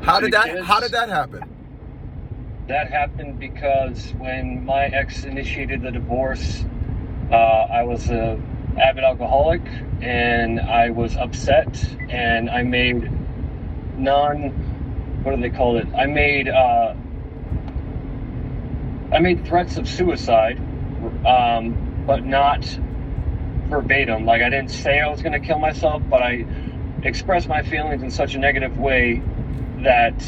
How to did the that? kids. How did that happen? That happened because when my ex initiated the divorce, I was a avid alcoholic, and I was upset, and I made what do they call it? I made threats of suicide, but not verbatim. Like, I didn't say I was going to kill myself, but I expressed my feelings in such a negative way that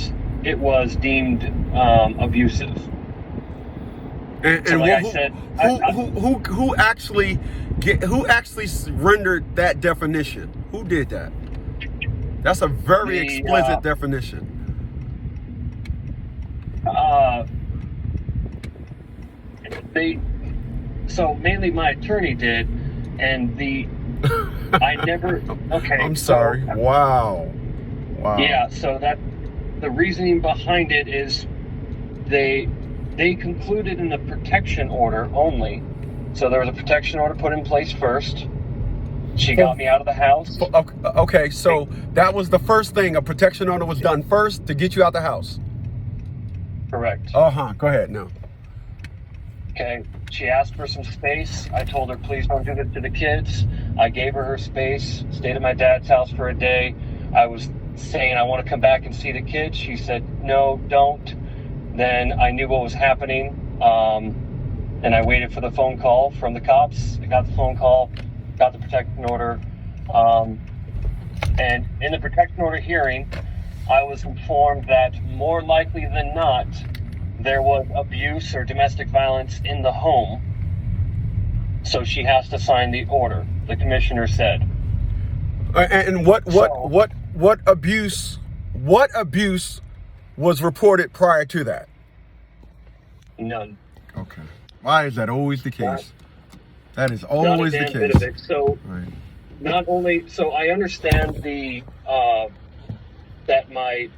it was deemed abusive. And, So, and like I who, said, who actually rendered that definition? Who did that? That's a very explicit definition. So mainly my attorney did, and I never. Okay. I'm sorry. So, wow. Yeah. So the reasoning behind it is they concluded in the protection order only. So there was a protection order put in place first. She got me out of the house. Okay, so that was the first thing. A protection order was done first to get you out the house. Correct. Go ahead now. Okay. She asked for some space. I told her, please don't do this to the kids. I gave her space, stayed at my dad's house for a day. I was saying I want to come back and see the kids. She said, no, don't. Then I knew what was happening. And I waited for the phone call from the cops. I got the phone call, got the protection order. And in the protection order hearing, I was informed that more likely than not, there was abuse or domestic violence in the home. So she has to sign the order, the commissioner said. And what abuse was reported prior to that? None. Okay. Why is that always the case? That is always the case. Bit of it. So right. Not only, so I understand that my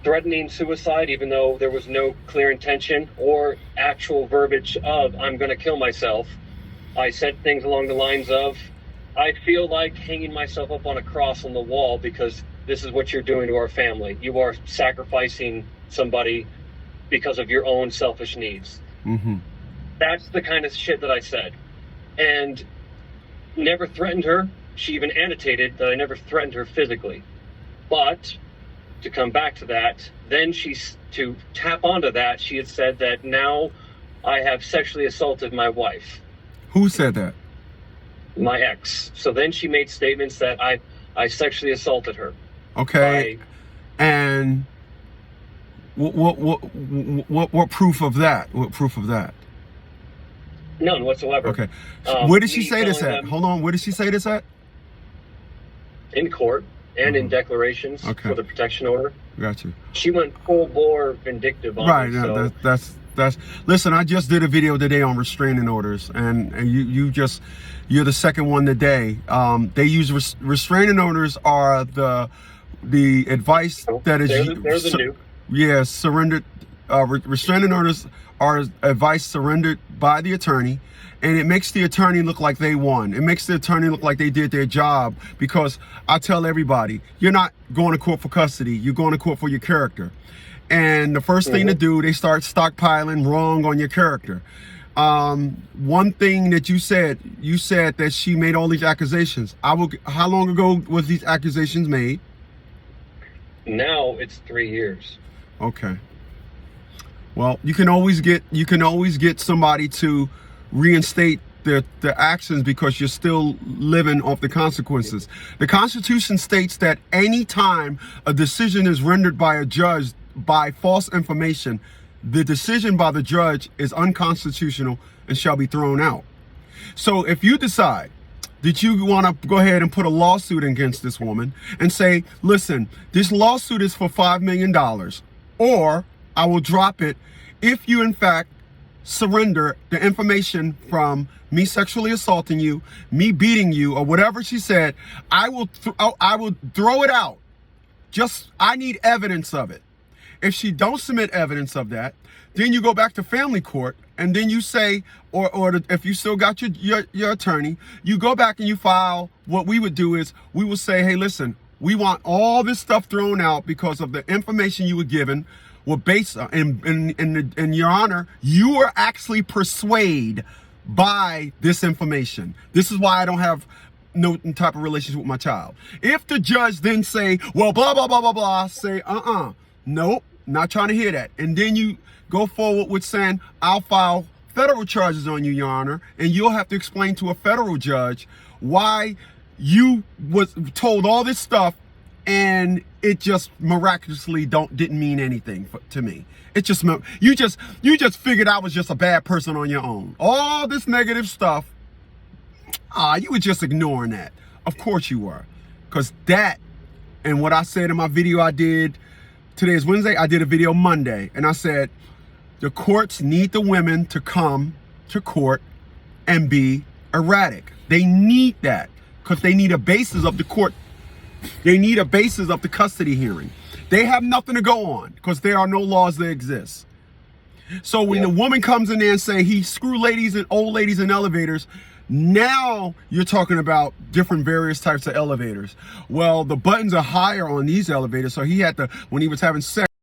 threatening suicide, even though there was no clear intention or actual verbiage of I'm going to kill myself, I said things along the lines of, I feel like hanging myself up on a cross on the wall because this is what you're doing to our family. You are sacrificing somebody because of your own selfish needs. Mm-hmm. That's the kind of shit that I said. And never threatened her. She even annotated that I never threatened her physically. But to come back to that, then to tap onto that, she had said that now I have sexually assaulted my wife. Who said that? My ex. So then she made statements that I sexually assaulted her. Okay. And what proof of that? What proof of that? None whatsoever. Okay. Where did she say this at? Hold on. Where did she say this at? In court and in declarations for the protection order. Got you. She went full bore vindictive on me. Right. That's. Listen, I just did a video today on restraining orders, and you're the second one today. They use restraining orders are the advice that is. They're the new. Yeah, surrendered. Restraining orders are advice surrendered by the attorney, and it makes the attorney look like they won. It makes the attorney look like they did their job, because I tell everybody, you're not going to court for custody, you're going to court for your character. And the first thing to do, they start stockpiling wrong on your character. One thing that you said that she made all these accusations. How long ago was these accusations made? Now it's 3 years. Okay. Well, you can always get somebody to reinstate the actions because you're still living off the consequences. The Constitution states that any time a decision is rendered by a judge by false information, the decision by the judge is unconstitutional and shall be thrown out. So if you decide that you want to go ahead and put a lawsuit against this woman and say, listen, this lawsuit is for $5 million, or I will drop it if you in fact surrender the information from me sexually assaulting you, me beating you, or whatever she said, I will throw it out. I need evidence of it. If she don't submit evidence of that, then you go back to family court, and then you say, if you still got your attorney, you go back and you file. What we would do is we will say, hey, listen, We want all this stuff thrown out because of the information you were given were based on, and Your Honor, you were actually persuaded by this information. This is why I don't have no type of relationship with my child. If the judge then say, well, blah, blah, blah, blah, blah, say, nope, not trying to hear that. And then you go forward with saying, I'll file federal charges on you, Your Honor, and you'll have to explain to a federal judge why you was told all this stuff and it just miraculously didn't mean anything to me. It just you just figured I was just a bad person on your own. All this negative stuff, you were just ignoring that. Of course you were, because that and what I said in my video I did. Today is Wednesday. I did a video Monday, and I said the courts need the women to come to court and be erratic. They need that because they need a basis of the court. They need a basis of the custody hearing. They have nothing to go on because there are no laws that exist. So when the woman comes in there and say he screw ladies and old ladies in elevators, now you're talking about different various types of elevators. Well, the buttons are higher on these elevators, so he had to, when he was having sex,